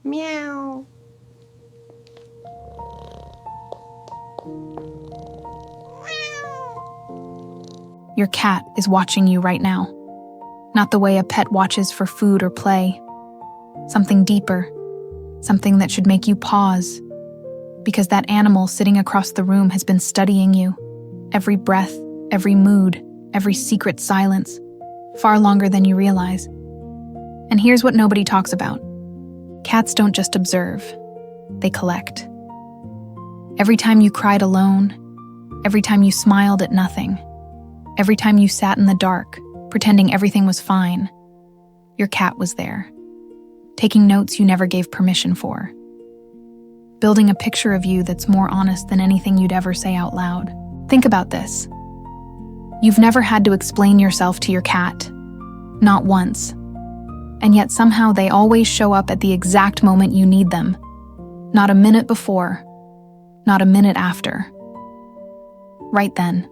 Meow. Your cat is watching you right now. Not the way a pet watches for food or play. Something deeper. Something that should make you pause. Because that animal sitting across the room has been studying you. Every breath, every mood, every secret silence. Far longer than you realize. And here's what nobody talks about. Cats don't just observe. They collect. Every time you cried alone. Every time you smiled at nothing. Every time you sat in the dark, pretending everything was fine, your cat was there, taking notes you never gave permission for, building a picture of you that's more honest than anything you'd ever say out loud. Think about this. You've never had to explain yourself to your cat, not once, and yet somehow they always show up at the exact moment you need them, not a minute before, not a minute after. Right then.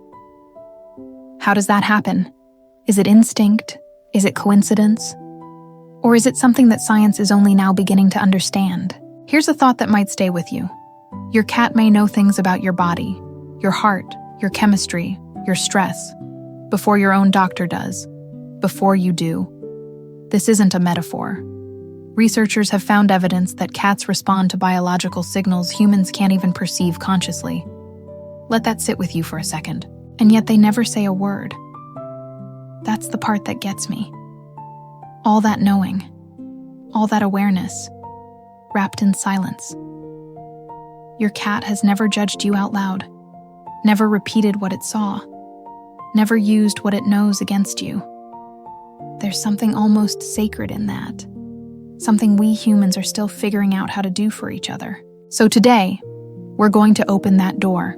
How does that happen? Is it instinct? Is it coincidence? Or is it something that science is only now beginning to understand? Here's a thought that might stay with you. Your cat may know things about your body, your heart, your chemistry, your stress, before your own doctor does, before you do. This isn't a metaphor. Researchers have found evidence that cats respond to biological signals humans can't even perceive consciously. Let that sit with you for a second. And yet they never say a word. That's the part that gets me. All that knowing, all that awareness, wrapped in silence. Your cat has never judged you out loud, never repeated what it saw, never used what it knows against you. There's something almost sacred in that, something we humans are still figuring out how to do for each other. So today, we're going to open that door.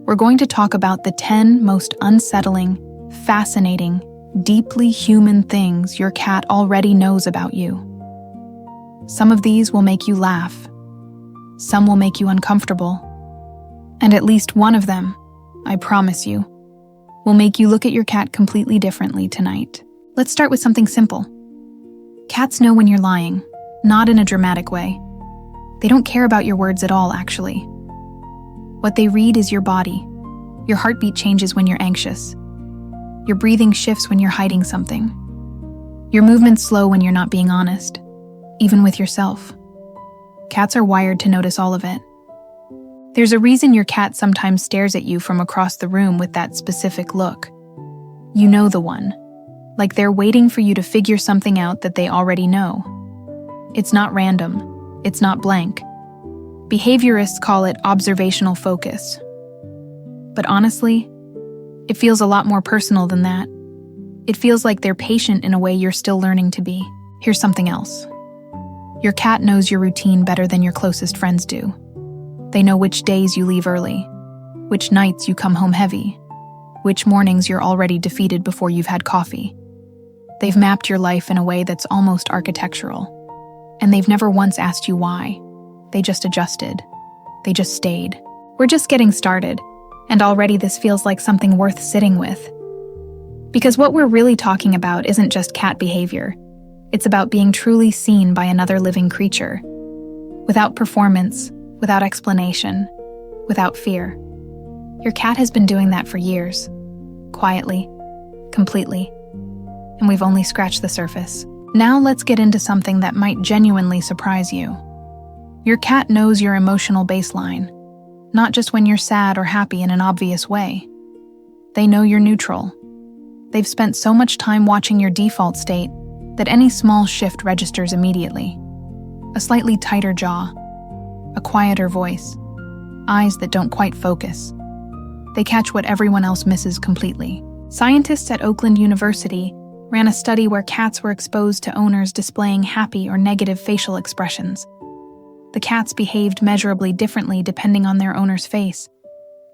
We're going to talk about the 10 most unsettling, fascinating, deeply human things your cat already knows about you. Some of these will make you laugh. Some will make you uncomfortable. And at least one of them, I promise you, will make you look at your cat completely differently tonight. Let's start with something simple. Cats know when you're lying, not in a dramatic way. They don't care about your words at all, actually. What they read is your body. Your heartbeat changes when you're anxious. Your breathing shifts when you're hiding something. Your movements slow when you're not being honest, even with yourself. Cats are wired to notice all of it. There's a reason your cat sometimes stares at you from across the room with that specific look. You know the one. Like they're waiting for you to figure something out that they already know. It's not random. It's not blank. Behaviorists call it observational focus. But honestly, it feels a lot more personal than that. It feels like they're patient in a way you're still learning to be. Here's something else. Your cat knows your routine better than your closest friends do. They know which days you leave early, which nights you come home heavy, which mornings you're already defeated before you've had coffee. They've mapped your life in a way that's almost architectural, and they've never once asked you why. They just adjusted. They just stayed. We're just getting started, and already this feels like something worth sitting with. Because what we're really talking about isn't just cat behavior. It's about being truly seen by another living creature. Without performance, without explanation, without fear. Your cat has been doing that for years. Quietly, completely. And we've only scratched the surface. Now let's get into something that might genuinely surprise you. Your cat knows your emotional baseline, not just when you're sad or happy in an obvious way. They know you're neutral. They've spent so much time watching your default state that any small shift registers immediately. A slightly tighter jaw, a quieter voice, eyes that don't quite focus. They catch what everyone else misses completely. Scientists at Oakland University ran a study where cats were exposed to owners displaying happy or negative facial expressions. The cats behaved measurably differently depending on their owner's face.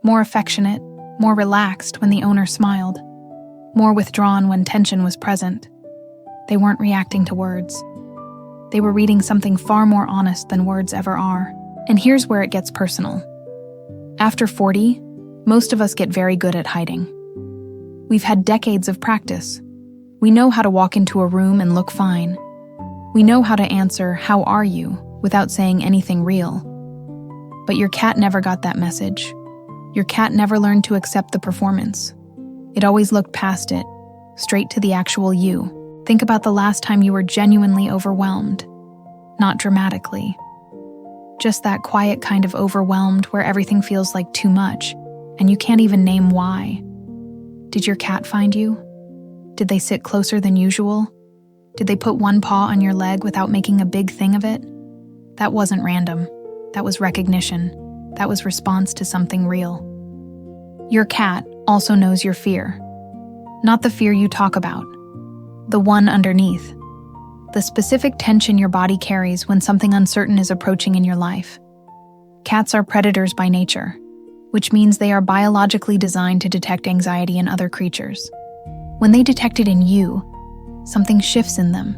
More affectionate, more relaxed when the owner smiled, more withdrawn when tension was present. They weren't reacting to words. They were reading something far more honest than words ever are. And here's where it gets personal. After 40, most of us get very good at hiding. We've had decades of practice. We know how to walk into a room and look fine. We know how to answer, "How are you?" without saying anything real. But your cat never got that message. Your cat never learned to accept the performance. It always looked past it, straight to the actual you. Think about the last time you were genuinely overwhelmed. Not dramatically. Just that quiet kind of overwhelmed where everything feels like too much, and you can't even name why. Did your cat find you? Did they sit closer than usual? Did they put one paw on your leg without making a big thing of it? That wasn't random. That was recognition. That was response to something real. Your cat also knows your fear. Not the fear you talk about. The one underneath. The specific tension your body carries when something uncertain is approaching in your life. Cats are predators by nature, which means they are biologically designed to detect anxiety in other creatures. When they detect it in you, something shifts in them.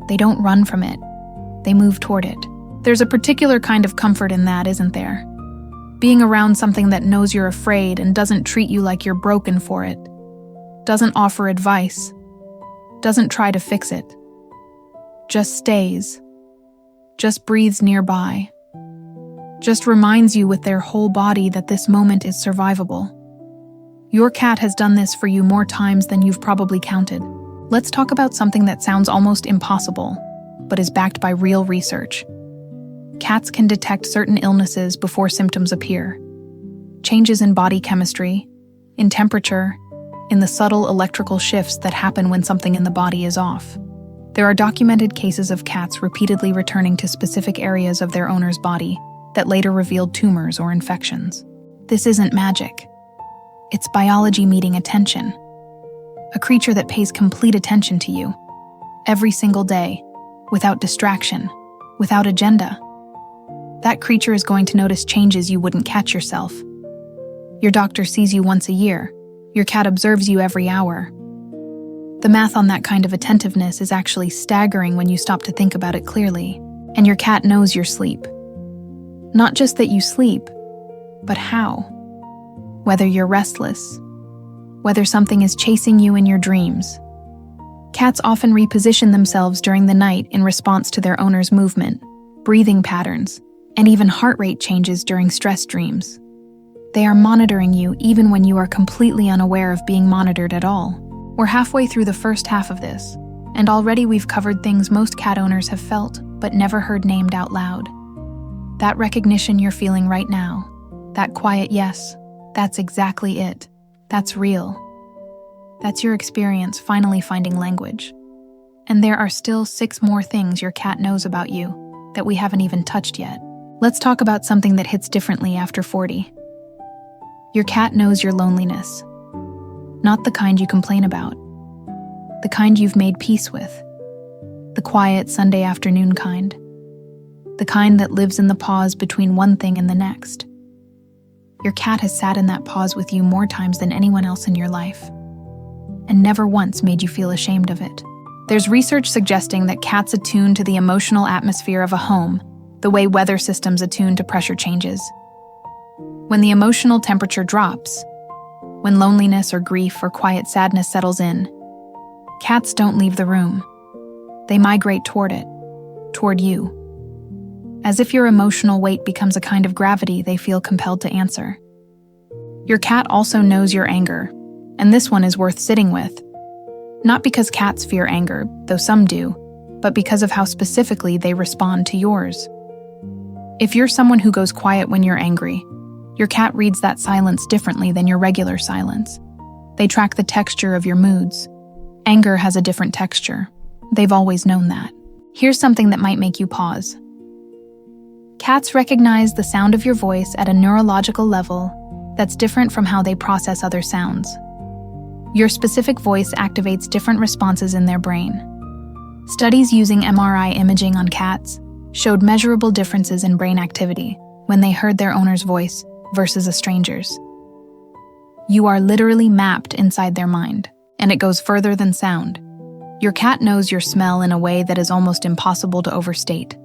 They don't run from it. They move toward it. There's a particular kind of comfort in that, isn't there? Being around something that knows you're afraid and doesn't treat you like you're broken for it. Doesn't offer advice. Doesn't try to fix it. Just stays. Just breathes nearby. Just reminds you with their whole body that this moment is survivable. Your cat has done this for you more times than you've probably counted. Let's talk about something that sounds almost impossible, but is backed by real research. Cats can detect certain illnesses before symptoms appear. Changes in body chemistry, in temperature, in the subtle electrical shifts that happen when something in the body is off. There are documented cases of cats repeatedly returning to specific areas of their owner's body that later revealed tumors or infections. This isn't magic. It's biology meeting attention. A creature that pays complete attention to you, every single day, without distraction, without agenda. That creature is going to notice changes you wouldn't catch yourself. Your doctor sees you once a year. Your cat observes you every hour. The math on that kind of attentiveness is actually staggering when you stop to think about it clearly. And your cat knows your sleep. Not just that you sleep, but how. Whether you're restless, whether something is chasing you in your dreams. Cats often reposition themselves during the night in response to their owner's movement, breathing patterns, and even heart rate changes during stress dreams. They are monitoring you even when you are completely unaware of being monitored at all. We're halfway through the first half of this, and already we've covered things most cat owners have felt but never heard named out loud. That recognition you're feeling right now, that quiet yes, that's exactly it. That's real. That's your experience finally finding language. And there are still 6 more things your cat knows about you that we haven't even touched yet. Let's talk about something that hits differently after 40. Your cat knows your loneliness. Not the kind you complain about. The kind you've made peace with. The quiet Sunday afternoon kind. The kind that lives in the pause between one thing and the next. Your cat has sat in that pause with you more times than anyone else in your life, and never once made you feel ashamed of it. There's research suggesting that cats attune to the emotional atmosphere of a home, the way weather systems attune to pressure changes. When the emotional temperature drops, when loneliness or grief or quiet sadness settles in, cats don't leave the room. They migrate toward it, toward you. As if your emotional weight becomes a kind of gravity they feel compelled to answer. Your cat also knows your anger, and this one is worth sitting with. Not because cats fear anger, though some do, but because of how specifically they respond to yours. If you're someone who goes quiet when you're angry, your cat reads that silence differently than your regular silence. They track the texture of your moods. Anger has a different texture. They've always known that. Here's something that might make you pause. Cats recognize the sound of your voice at a neurological level that's different from how they process other sounds. Your specific voice activates different responses in their brain. Studies using MRI imaging on cats showed measurable differences in brain activity when they heard their owner's voice versus a stranger's. You are literally mapped inside their mind, and it goes further than sound. Your cat knows your smell in a way that is almost impossible to overstate.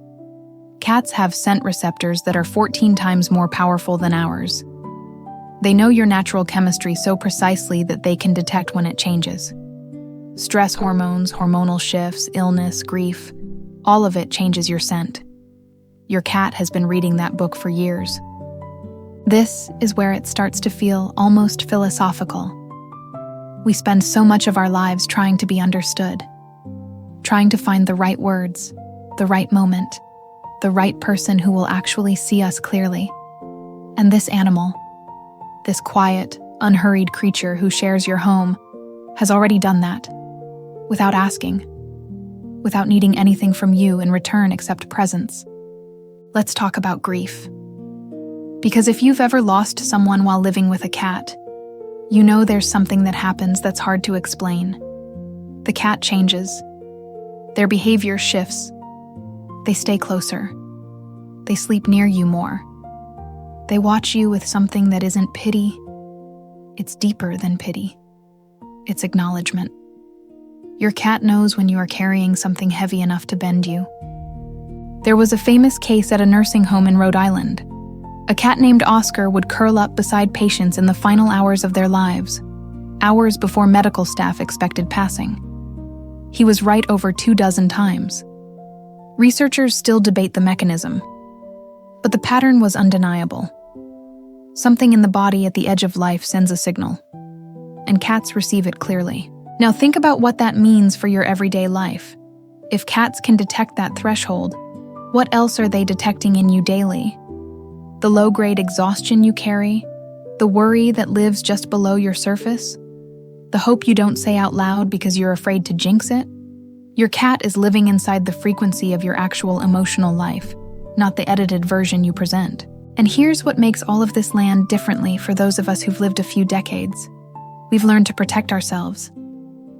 Cats have scent receptors that are 14 times more powerful than ours. They know your natural chemistry so precisely that they can detect when it changes. Stress hormones, hormonal shifts, illness, grief. All of it changes your scent. Your cat has been reading that book for years. This is where it starts to feel almost philosophical. We spend so much of our lives trying to be understood, trying to find the right words, the right moment, the right person who will actually see us clearly. And this animal, this quiet, unhurried creature who shares your home, has already done that, without asking, without needing anything from you in return except presence. Let's talk about grief. Because if you've ever lost someone while living with a cat, you know there's something that happens that's hard to explain. The cat changes. Their behavior shifts. They stay closer. They sleep near you more. They watch you with something that isn't pity. It's deeper than pity. It's acknowledgement. Your cat knows when you are carrying something heavy enough to bend you. There was a famous case at a nursing home in Rhode Island. A cat named Oscar would curl up beside patients in the final hours of their lives, hours before medical staff expected passing. He was right over 24 times. Researchers still debate the mechanism, but the pattern was undeniable. Something in the body at the edge of life sends a signal, and cats receive it clearly. Now think about what that means for your everyday life. If cats can detect that threshold, what else are they detecting in you daily? The low-grade exhaustion you carry? The worry that lives just below your surface? The hope you don't say out loud because you're afraid to jinx it? Your cat is living inside the frequency of your actual emotional life, not the edited version you present. And here's what makes all of this land differently for those of us who've lived a few decades. We've learned to protect ourselves,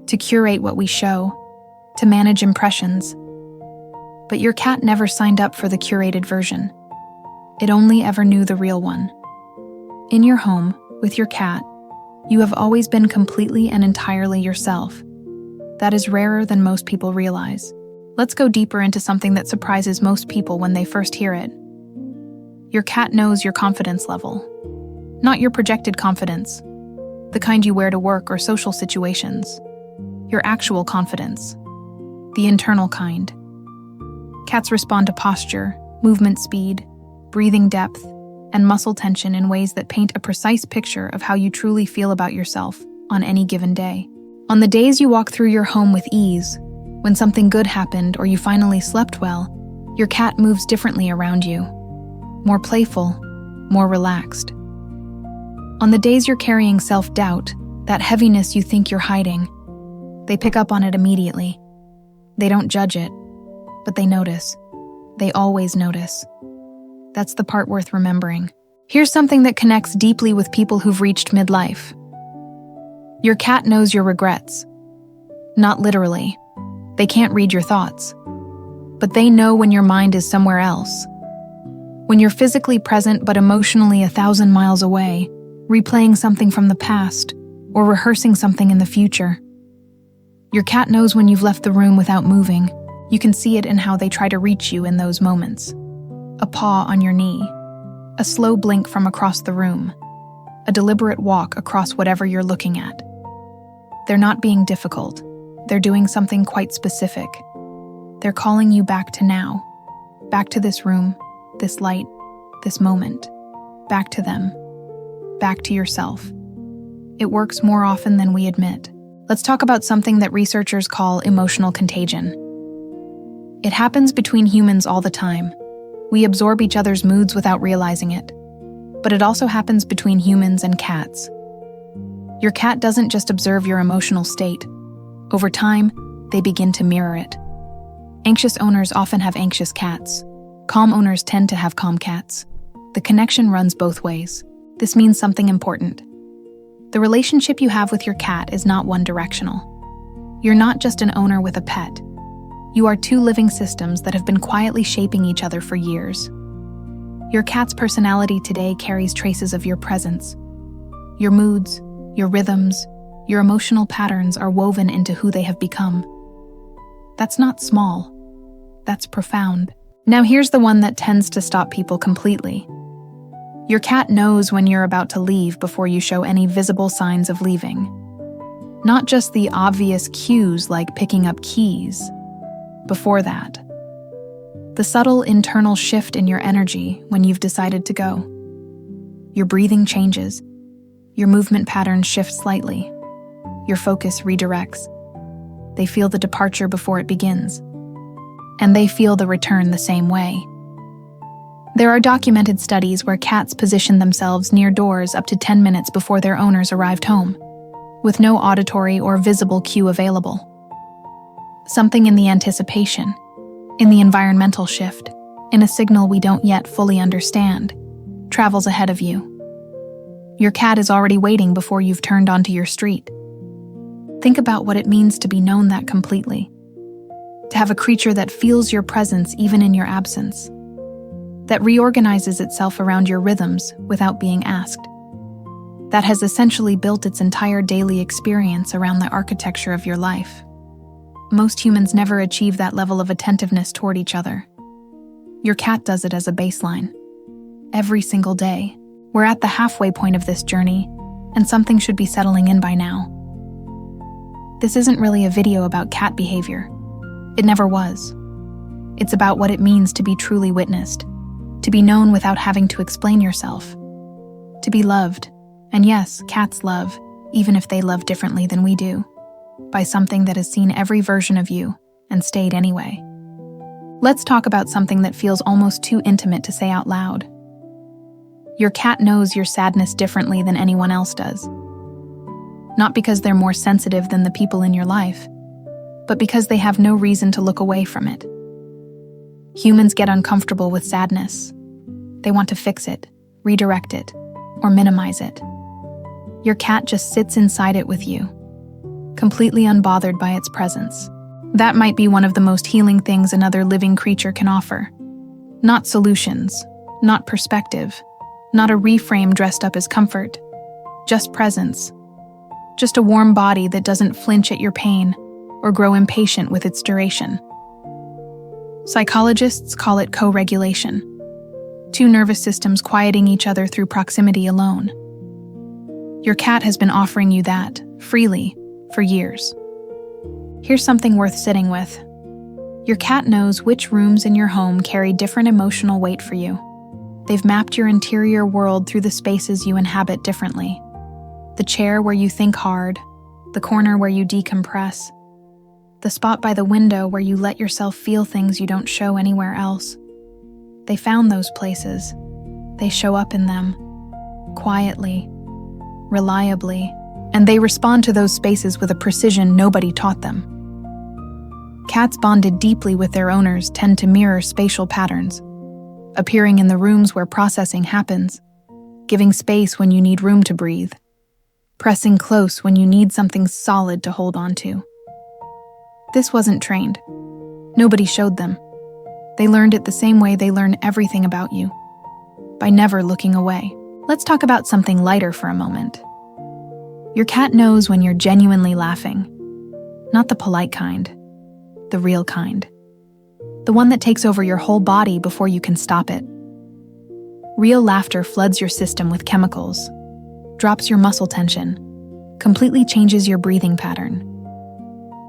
to curate what we show, to manage impressions. But your cat never signed up for the curated version. It only ever knew the real one. In your home, with your cat, you have always been completely and entirely yourself. That is rarer than most people realize. Let's go deeper into something that surprises most people when they first hear it. Your cat knows your confidence level. Not your projected confidence, the kind you wear to work or social situations. Your actual confidence, the internal kind. Cats respond to posture, movement speed, breathing depth, and muscle tension in ways that paint a precise picture of how you truly feel about yourself on any given day. On the days you walk through your home with ease, when something good happened or you finally slept well, your cat moves differently around you. More playful, more relaxed. On the days you're carrying self-doubt, that heaviness you think you're hiding, they pick up on it immediately. They don't judge it, but they notice. They always notice. That's the part worth remembering. Here's something that connects deeply with people who've reached midlife. Your cat knows your regrets. Not literally. They can't read your thoughts. But they know when your mind is somewhere else. When you're physically present but emotionally 1,000 miles away, replaying something from the past, or rehearsing something in the future. Your cat knows when you've left the room without moving. You can see it in how they try to reach you in those moments. A paw on your knee, a slow blink from across the room, a deliberate walk across whatever you're looking at. They're not being difficult. They're doing something quite specific. They're calling you back to now, back to this room, this light, this moment, back to them, back to yourself. It works more often than we admit. Let's talk about something that researchers call emotional contagion. It happens between humans all the time. We absorb each other's moods without realizing it. But it also happens between humans and cats. Your cat doesn't just observe your emotional state. Over time, they begin to mirror it. Anxious owners often have anxious cats. Calm owners tend to have calm cats. The connection runs both ways. This means something important. The relationship you have with your cat is not one-directional. You're not just an owner with a pet. You are two living systems that have been quietly shaping each other for years. Your cat's personality today carries traces of your presence. Your moods, your rhythms, your emotional patterns are woven into who they have become. That's not small. That's profound. Now here's the one that tends to stop people completely. Your cat knows when you're about to leave before you show any visible signs of leaving. Not just the obvious cues like picking up keys. Before that, The subtle internal shift in your energy when you've decided to go. Your breathing changes. Your movement patterns shift slightly. Your focus redirects. They feel the departure before it begins. And they feel the return the same way. There are documented studies where cats position themselves near doors up to 10 minutes before their owners arrived home, with no auditory or visible cue available. Something in the anticipation, in the environmental shift, in a signal we don't yet fully understand, travels ahead of you. Your cat is already waiting before you've turned onto your street. Think about what it means to be known that completely. To have a creature that feels your presence even in your absence. That reorganizes itself around your rhythms without being asked. That has essentially built its entire daily experience around the architecture of your life. Most humans never achieve that level of attentiveness toward each other. Your cat does it as a baseline. Every single day. We're at the halfway point of this journey, and something should be settling in by now. This isn't really a video about cat behavior. It never was. It's about what it means to be truly witnessed, to be known without having to explain yourself, to be loved, and yes, cats love, even if they love differently than we do, by something that has seen every version of you and stayed anyway. Let's talk about something that feels almost too intimate to say out loud. Your cat knows your sadness differently than anyone else does. Not because they're more sensitive than the people in your life, but because they have no reason to look away from it. Humans get uncomfortable with sadness. They want to fix it, redirect it, or minimize it. Your cat just sits inside it with you, completely unbothered by its presence. That might be one of the most healing things another living creature can offer. Not solutions, not perspective, not a reframe dressed up as comfort, just presence. Just a warm body that doesn't flinch at your pain or grow impatient with its duration. Psychologists call it co-regulation. Two nervous systems quieting each other through proximity alone. Your cat has been offering you that, freely, for years. Here's something worth sitting with. Your cat knows which rooms in your home carry different emotional weight for you. They've mapped your interior world through the spaces you inhabit differently. The chair where you think hard, the corner where you decompress, the spot by the window where you let yourself feel things you don't show anywhere else. They found those places. They show up in them, quietly, reliably, and they respond to those spaces with a precision nobody taught them. Cats bonded deeply with their owners tend to mirror spatial patterns, appearing in the rooms where processing happens, giving space when you need room to breathe, pressing close when you need something solid to hold on to. This wasn't trained. Nobody showed them. They learned it the same way they learn everything about you, by never looking away. Let's talk about something lighter for a moment. Your cat knows when you're genuinely laughing. Not the polite kind, the real kind. The one that takes over your whole body before you can stop it. Real laughter floods your system with chemicals, drops your muscle tension, completely changes your breathing pattern.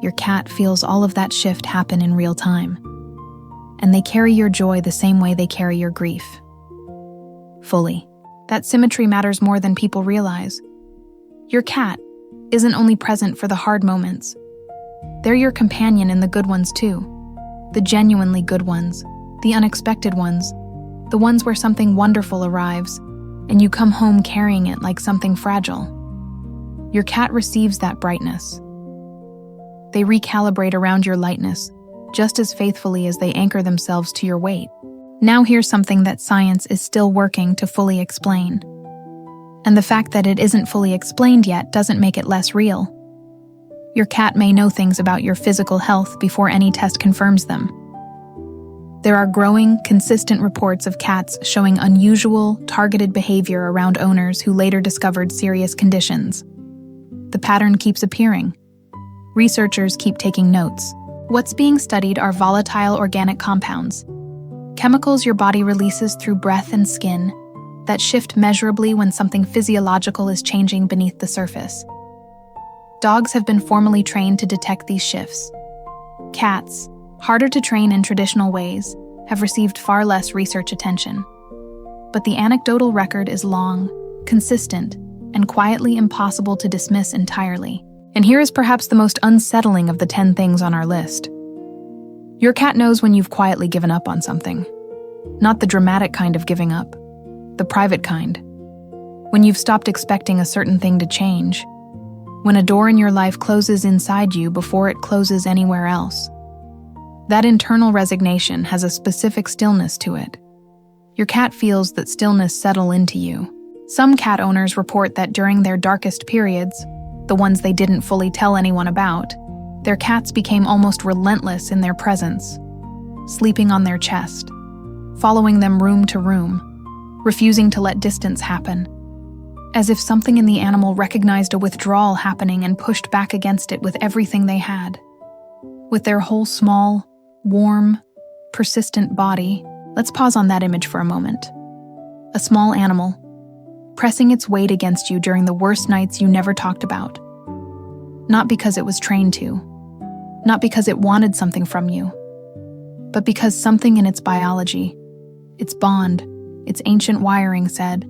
Your cat feels all of that shift happen in real time, and they carry your joy the same way they carry your grief. Fully. That symmetry matters more than people realize. Your cat isn't only present for the hard moments. They're your companion in the good ones too. The genuinely good ones, the unexpected ones, the ones where something wonderful arrives, and you come home carrying it like something fragile. Your cat receives that brightness. They recalibrate around your lightness, just as faithfully as they anchor themselves to your weight. Now here's something that science is still working to fully explain. And the fact that it isn't fully explained yet doesn't make it less real. Your cat may know things about your physical health before any test confirms them. There are growing, consistent reports of cats showing unusual, targeted behavior around owners who later discovered serious conditions. The pattern keeps appearing. Researchers keep taking notes. What's being studied are volatile organic compounds, chemicals your body releases through breath and skin that shift measurably when something physiological is changing beneath the surface. Dogs have been formally trained to detect these shifts. Cats, harder to train in traditional ways, have received far less research attention. But the anecdotal record is long, consistent, and quietly impossible to dismiss entirely. And here is perhaps the most unsettling of the 10 things on our list. Your cat knows when you've quietly given up on something. Not the dramatic kind of giving up, the private kind. When you've stopped expecting a certain thing to change. When a door in your life closes inside you before it closes anywhere else. That internal resignation has a specific stillness to it. Your cat feels that stillness settle into you. Some cat owners report that during their darkest periods, the ones they didn't fully tell anyone about, their cats became almost relentless in their presence, sleeping on their chest, following them room to room, refusing to let distance happen, as if something in the animal recognized a withdrawal happening and pushed back against it with everything they had. With their whole small, warm, persistent body, let's pause on that image for a moment. A small animal, pressing its weight against you during the worst nights you never talked about. Not because it was trained to, not because it wanted something from you, but because something in its biology, its bond, its ancient wiring said,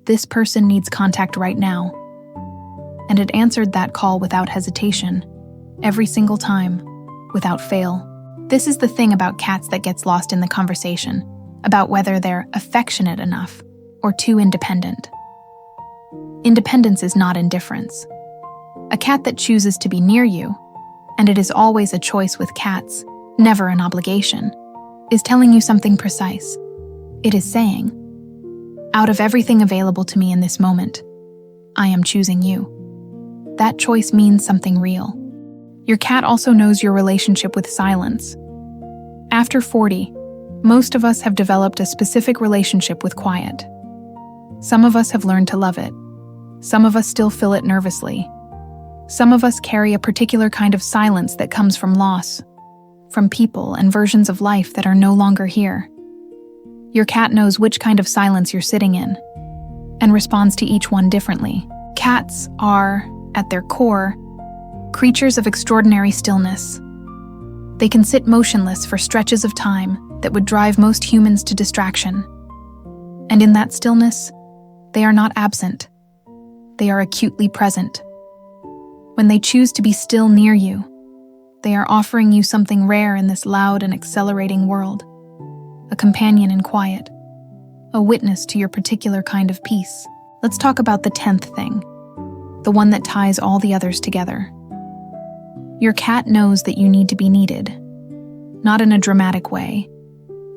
"This person needs contact right now." And it answered that call without hesitation, every single time, without fail. This is the thing about cats that gets lost in the conversation, about whether they're affectionate enough or too independent. Independence is not indifference. A cat that chooses to be near you, and it is always a choice with cats, never an obligation, is telling you something precise. It is saying, out of everything available to me in this moment, I am choosing you. That choice means something real. Your cat also knows your relationship with silence. After 40, most of us have developed a specific relationship with quiet. Some of us have learned to love it. Some of us still fill it nervously. Some of us carry a particular kind of silence that comes from loss, from people and versions of life that are no longer here. Your cat knows which kind of silence you're sitting in, and responds to each one differently. Cats are, at their core, creatures of extraordinary stillness. They can sit motionless for stretches of time that would drive most humans to distraction. And in that stillness, they are not absent. They are acutely present. When they choose to be still near you, they are offering you something rare in this loud and accelerating world. A companion in quiet, a witness to your particular kind of peace. Let's talk about the 10th thing, the one that ties all the others together. Your cat knows that you need to be needed, not in a dramatic way,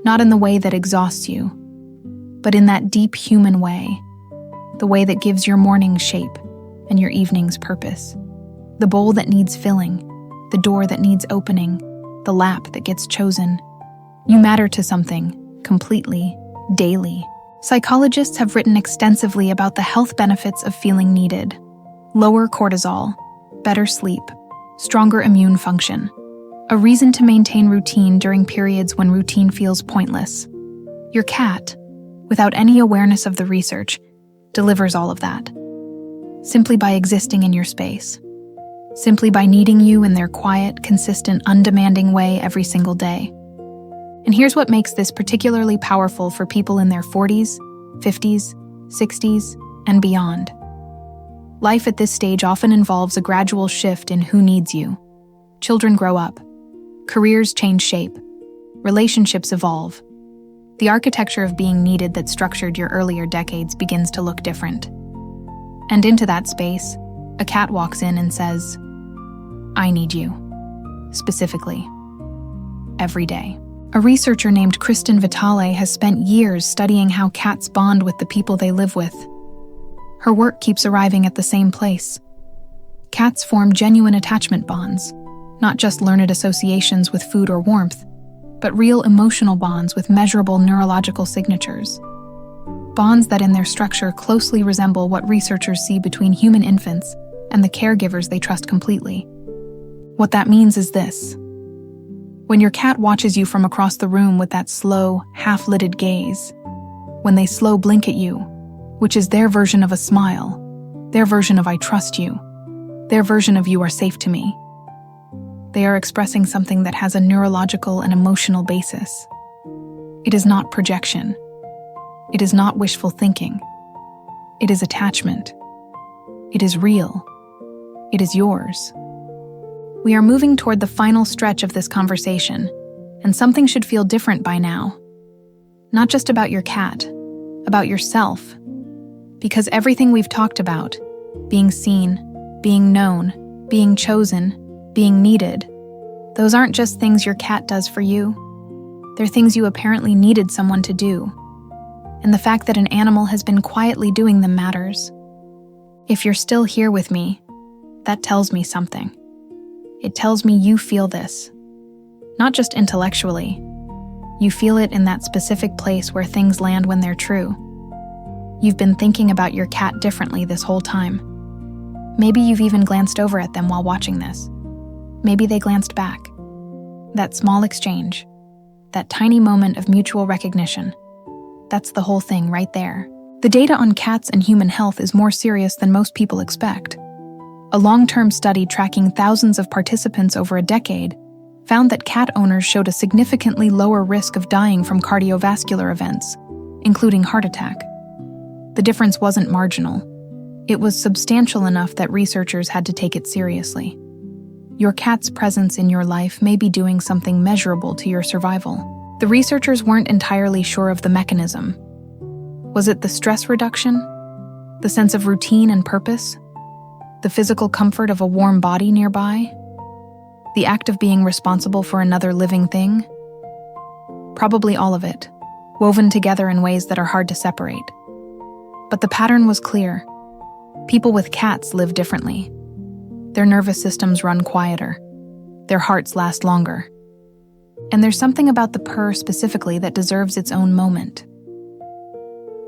not in the way that exhausts you, but in that deep human way, the way that gives your mornings shape and your evenings purpose. The bowl that needs filling, the door that needs opening, the lap that gets chosen. You matter to something, completely, daily. Psychologists have written extensively about the health benefits of feeling needed. Lower cortisol, better sleep, stronger immune function. A reason to maintain routine during periods when routine feels pointless. Your cat, without any awareness of the research, delivers all of that. Simply by existing in your space. Simply by needing you in their quiet, consistent, undemanding way every single day. And here's what makes this particularly powerful for people in their 40s, 50s, 60s, and beyond. Life at this stage often involves a gradual shift in who needs you. Children grow up. Careers change shape. Relationships evolve. The architecture of being needed that structured your earlier decades begins to look different. And into that space, a cat walks in and says, "I need you." Specifically. Every day. A researcher named Kristen Vitale has spent years studying how cats bond with the people they live with. Her work keeps arriving at the same place. Cats form genuine attachment bonds, not just learned associations with food or warmth, but real emotional bonds with measurable neurological signatures. Bonds that in their structure closely resemble what researchers see between human infants and the caregivers they trust completely. What that means is this. When your cat watches you from across the room with that slow, half-lidded gaze, when they slow blink at you, which is their version of a smile, their version of "I trust you," their version of "you are safe to me," they are expressing something that has a neurological and emotional basis. It is not projection. It is not wishful thinking. It is attachment. It is real. It is yours. We are moving toward the final stretch of this conversation, and something should feel different by now. Not just about your cat, about yourself. Because everything we've talked about, being seen, being known, being chosen, being needed, those aren't just things your cat does for you. They're things you apparently needed someone to do. And the fact that an animal has been quietly doing them matters. If you're still here with me, that tells me something. It tells me you feel this. Not just intellectually. You feel it in that specific place where things land when they're true. You've been thinking about your cat differently this whole time. Maybe you've even glanced over at them while watching this. Maybe they glanced back. That small exchange, that tiny moment of mutual recognition, that's the whole thing right there. The data on cats and human health is more serious than most people expect. A long-term study tracking thousands of participants over a decade found that cat owners showed a significantly lower risk of dying from cardiovascular events, including heart attack. The difference wasn't marginal. It was substantial enough that researchers had to take it seriously. Your cat's presence in your life may be doing something measurable to your survival. The researchers weren't entirely sure of the mechanism. Was it the stress reduction? The sense of routine and purpose? The physical comfort of a warm body nearby? The act of being responsible for another living thing? Probably all of it, woven together in ways that are hard to separate. But the pattern was clear. People with cats live differently. Their nervous systems run quieter. Their hearts last longer. And there's something about the purr specifically that deserves its own moment.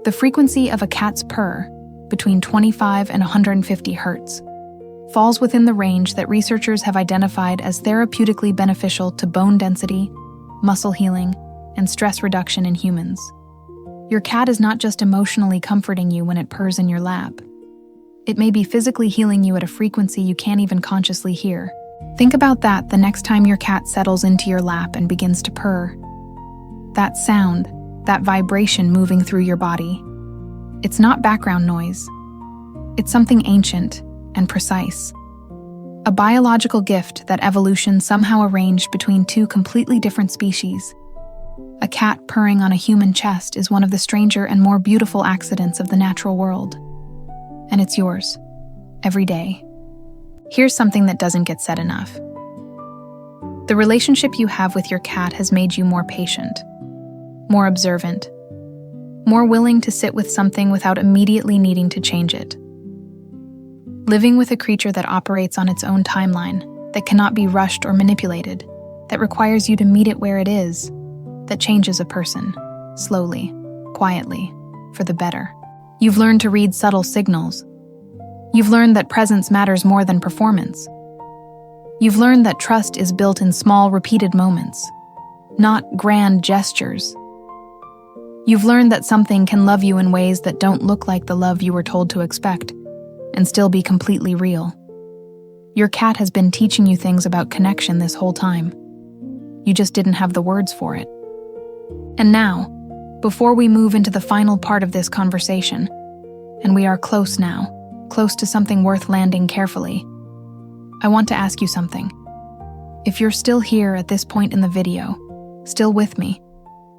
The frequency of a cat's purr, between 25 and 150 hertz, falls within the range that researchers have identified as therapeutically beneficial to bone density, muscle healing, and stress reduction in humans. Your cat is not just emotionally comforting you when it purrs in your lap. It may be physically healing you at a frequency you can't even consciously hear. Think about that the next time your cat settles into your lap and begins to purr. That sound, that vibration moving through your body. It's not background noise. It's something ancient and precise. A biological gift that evolution somehow arranged between two completely different species. A cat purring on a human chest is one of the stranger and more beautiful accidents of the natural world. And it's yours, every day. Here's something that doesn't get said enough. The relationship you have with your cat has made you more patient, more observant, more willing to sit with something without immediately needing to change it. Living with a creature that operates on its own timeline, that cannot be rushed or manipulated, that requires you to meet it where it is, that changes a person, slowly, quietly, for the better. You've learned to read subtle signals. You've learned that presence matters more than performance. You've learned that trust is built in small, repeated moments, not grand gestures. You've learned that something can love you in ways that don't look like the love you were told to expect, and still be completely real. Your cat has been teaching you things about connection this whole time. You just didn't have the words for it. And now, before we move into the final part of this conversation, and we are close now, close to something worth landing carefully, I want to ask you something. If you're still here at this point in the video, still with me,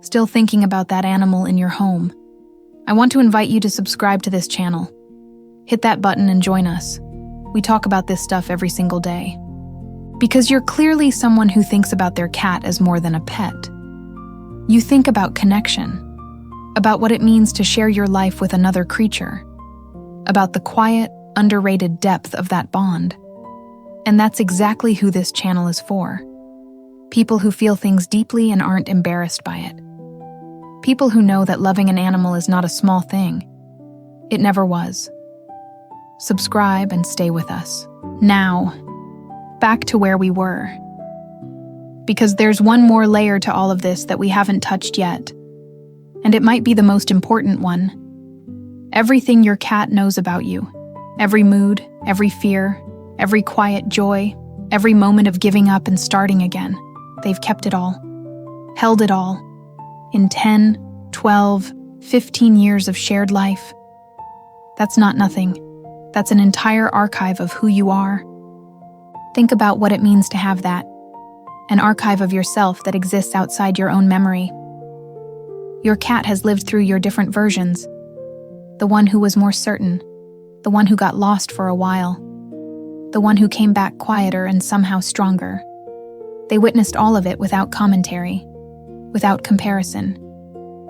still thinking about that animal in your home, I want to invite you to subscribe to this channel. Hit that button and join us. We talk about this stuff every single day. Because you're clearly someone who thinks about their cat as more than a pet. You think about connection, about what it means to share your life with another creature, about the quiet, underrated depth of that bond. And that's exactly who this channel is for. People who feel things deeply and aren't embarrassed by it. People who know that loving an animal is not a small thing. It never was. Subscribe and stay with us. Now, back to where we were. Because there's one more layer to all of this that we haven't touched yet. And it might be the most important one. Everything your cat knows about you. Every mood, every fear, every quiet joy, every moment of giving up and starting again. They've kept it all. Held it all. in 10, 12, 15 years of shared life. That's not nothing. That's an entire archive of who you are. Think about what it means to have that. An archive of yourself that exists outside your own memory. Your cat has lived through your different versions. The one who was more certain. The one who got lost for a while. The one who came back quieter and somehow stronger. They witnessed all of it without commentary, without comparison.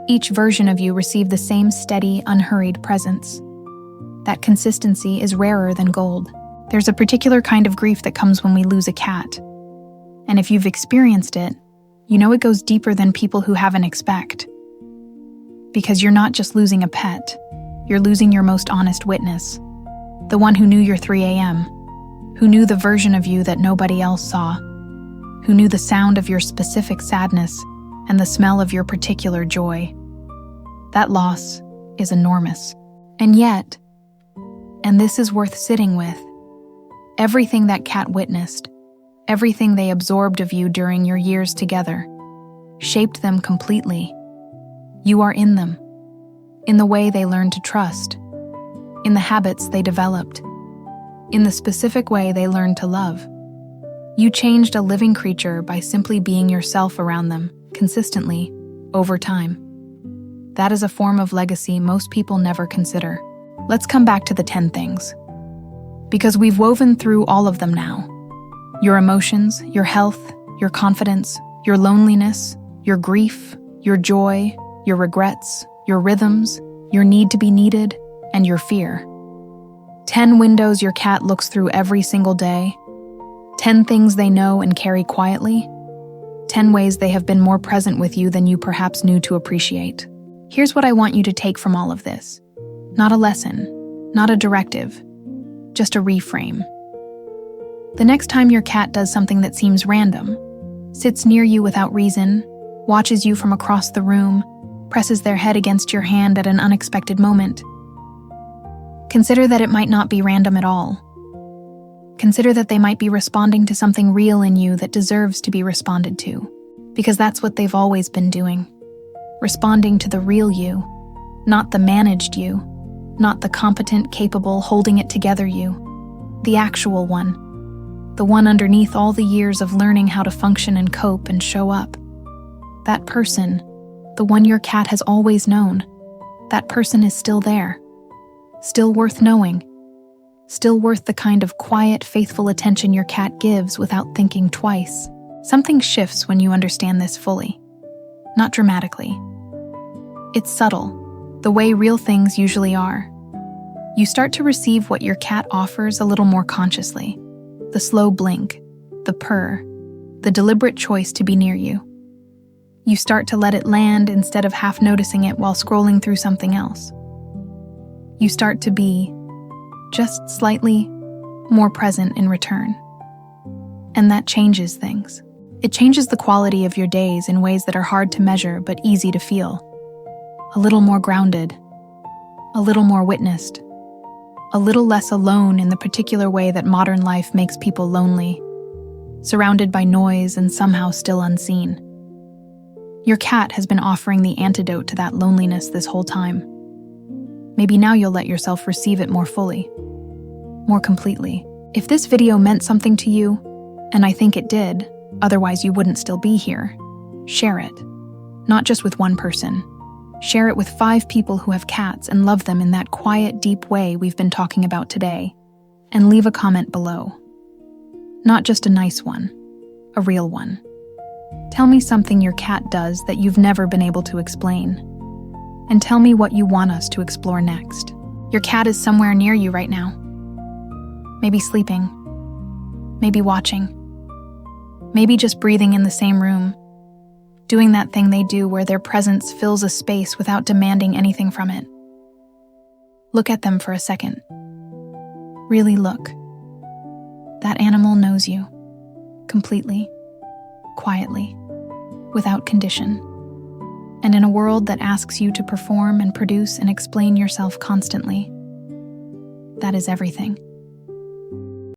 Each version of you received the same steady, unhurried presence. That consistency is rarer than gold. There's a particular kind of grief that comes when we lose a cat. And if you've experienced it, you know it goes deeper than people who haven't expect. Because you're not just losing a pet, you're losing your most honest witness. The one who knew your 3 a.m., who knew the version of you that nobody else saw, who knew the sound of your specific sadness and the smell of your particular joy. That loss is enormous. And yet, and this is worth sitting with, everything that cat witnessed, everything they absorbed of you during your years together, shaped them completely. You are in them, in the way they learned to trust, in the habits they developed, in the specific way they learned to love. You changed a living creature by simply being yourself around them, consistently, over time. That is a form of legacy most people never consider. Let's come back to the 10 things. Because we've woven through all of them now. Your emotions, your health, your confidence, your loneliness, your grief, your joy, your regrets, your rhythms, your need to be needed, and your fear. 10 windows your cat looks through every single day. 10 things they know and carry quietly. 10 ways they have been more present with you than you perhaps knew to appreciate. Here's what I want you to take from all of this. Not a lesson, not a directive, just a reframe. The next time your cat does something that seems random, sits near you without reason, watches you from across the room, presses their head against your hand at an unexpected moment, consider that it might not be random at all. Consider that they might be responding to something real in you that deserves to be responded to, because that's what they've always been doing. Responding to the real you, not the managed you, not the competent, capable, holding it together you, the actual one, the one underneath all the years of learning how to function and cope and show up. That person, the one your cat has always known, that person is still there, still worth knowing, still worth the kind of quiet, faithful attention your cat gives without thinking twice. Something shifts when you understand this fully, not dramatically. It's subtle, the way real things usually are. You start to receive what your cat offers a little more consciously. The slow blink, the purr, the deliberate choice to be near you. You start to let it land instead of half noticing it while scrolling through something else. You start to be, just slightly, more present in return. And that changes things. It changes the quality of your days in ways that are hard to measure but easy to feel. A little more grounded, a little more witnessed, a little less alone in the particular way that modern life makes people lonely, surrounded by noise and somehow still unseen. Your cat has been offering the antidote to that loneliness this whole time. Maybe now you'll let yourself receive it more fully, more completely. If this video meant something to you, and I think it did, otherwise you wouldn't still be here, share it. Not just with one person. Share it with 5 people who have cats and love them in that quiet, deep way we've been talking about today. And leave a comment below. Not just a nice one, a real one. Tell me something your cat does that you've never been able to explain. And tell me what you want us to explore next. Your cat is somewhere near you right now. Maybe sleeping. Maybe watching. Maybe just breathing in the same room. Doing that thing they do where their presence fills a space without demanding anything from it. Look at them for a second. Really look. That animal knows you. Completely. Quietly. Without condition. And in a world that asks you to perform and produce and explain yourself constantly, that is everything.